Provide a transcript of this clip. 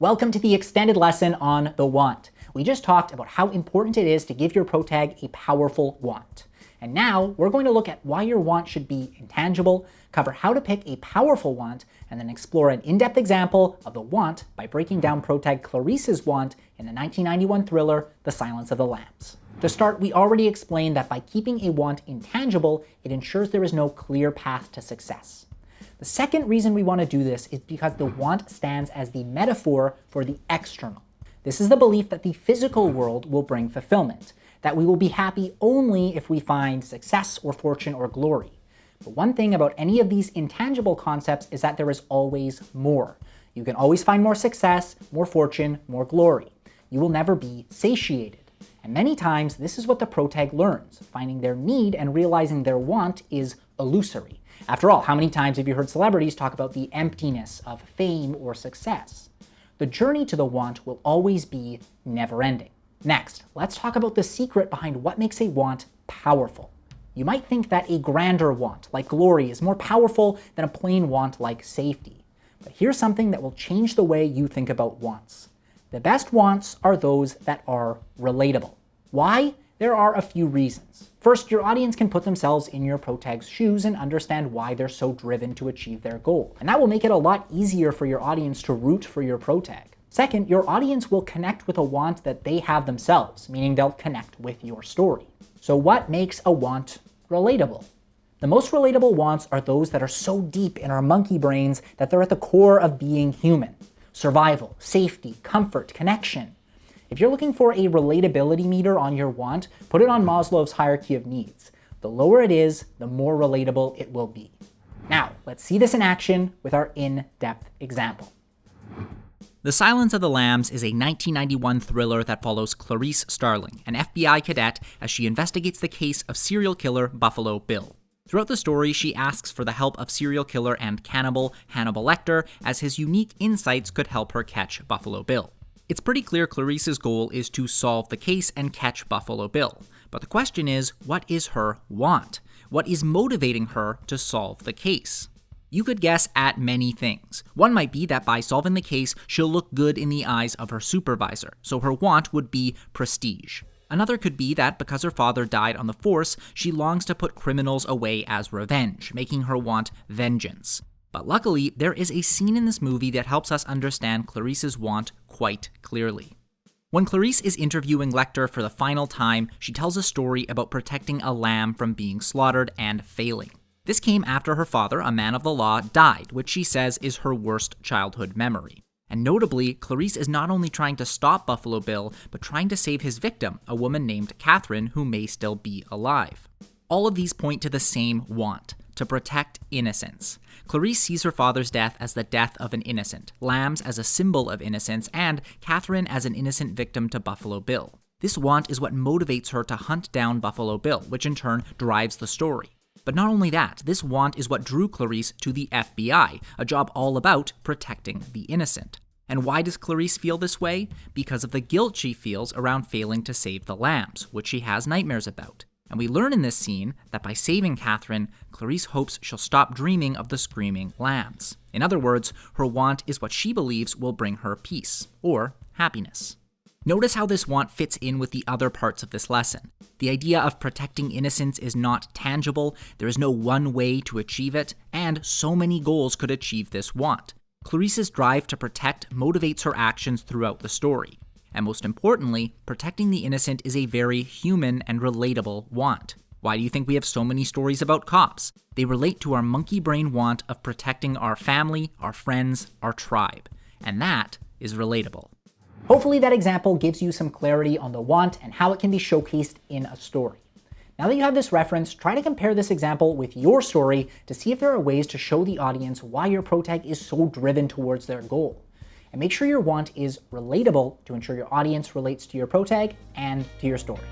Welcome to the extended lesson on the want. We just talked about how important it is to give your protag a powerful want. And now we're going to look at why your want should be intangible, cover how to pick a powerful want, and then explore an in-depth example of the want by breaking down protag Clarice's want in the 1991 thriller, The Silence of the Lambs. To start, we already explained that by keeping a want intangible, it ensures there is no clear path to success. The second reason we want to do this is because the want stands as the metaphor for the external. This is the belief that the physical world will bring fulfillment, that we will be happy only if we find success or fortune or glory. But one thing about any of these intangible concepts is that there is always more. You can always find more success, more fortune, more glory. You will never be satiated. And many times, this is what the protag learns. Finding their need and realizing their want is illusory. After all, how many times have you heard celebrities talk about the emptiness of fame or success? The journey to the want will always be never-ending. Next, let's talk about the secret behind what makes a want powerful. You might think that a grander want, like glory, is more powerful than a plain want like safety. But here's something that will change the way you think about wants. The best wants are those that are relatable. Why? There are a few reasons. First, your audience can put themselves in your protag's shoes and understand why they're so driven to achieve their goal. And that will make it a lot easier for your audience to root for your protag. Second, your audience will connect with a want that they have themselves, meaning they'll connect with your story. So what makes a want relatable? The most relatable wants are those that are so deep in our monkey brains that they're at the core of being human. Survival, safety, comfort, connection. If you're looking for a relatability meter on your want, put it on Maslow's hierarchy of needs. The lower it is, the more relatable it will be. Now, let's see this in action with our in-depth example. The Silence of the Lambs is a 1991 thriller that follows Clarice Starling, an FBI cadet, as she investigates the case of serial killer Buffalo Bill. Throughout the story, she asks for the help of serial killer and cannibal Hannibal Lecter, as his unique insights could help her catch Buffalo Bill. It's pretty clear Clarice's goal is to solve the case and catch Buffalo Bill. But the question is, what is her want? What is motivating her to solve the case? You could guess at many things. One might be that by solving the case, she'll look good in the eyes of her supervisor, so her want would be prestige. Another could be that because her father died on the force, she longs to put criminals away as revenge, making her want vengeance. But luckily, there is a scene in this movie that helps us understand Clarice's want quite clearly. When Clarice is interviewing Lecter for the final time, she tells a story about protecting a lamb from being slaughtered and failing. This came after her father, a man of the law, died, which she says is her worst childhood memory. And notably, Clarice is not only trying to stop Buffalo Bill, but trying to save his victim, a woman named Catherine, who may still be alive. All of these point to the same want: to protect innocence. Clarice sees her father's death as the death of an innocent, lambs as a symbol of innocence, and Catherine as an innocent victim to Buffalo Bill. This want is what motivates her to hunt down Buffalo Bill, which in turn drives the story. But not only that, this want is what drew Clarice to the FBI, a job all about protecting the innocent. And why does Clarice feel this way? Because of the guilt she feels around failing to save the lambs, which she has nightmares about. And we learn in this scene that by saving Catherine, Clarice hopes she'll stop dreaming of the screaming lambs. In other words, her want is what she believes will bring her peace, or happiness. Notice how this want fits in with the other parts of this lesson. The idea of protecting innocence is not tangible, there is no one way to achieve it, and so many goals could achieve this want. Clarice's drive to protect motivates her actions throughout the story. And most importantly, protecting the innocent is a very human and relatable want. Why do you think we have so many stories about cops? They relate to our monkey brain want of protecting our family, our friends, our tribe. And that is relatable. Hopefully that example gives you some clarity on the want and how it can be showcased in a story. Now that you have this reference, try to compare this example with your story to see if there are ways to show the audience why your protag is so driven towards their goal. And make sure your want is relatable to ensure your audience relates to your protag and to your story.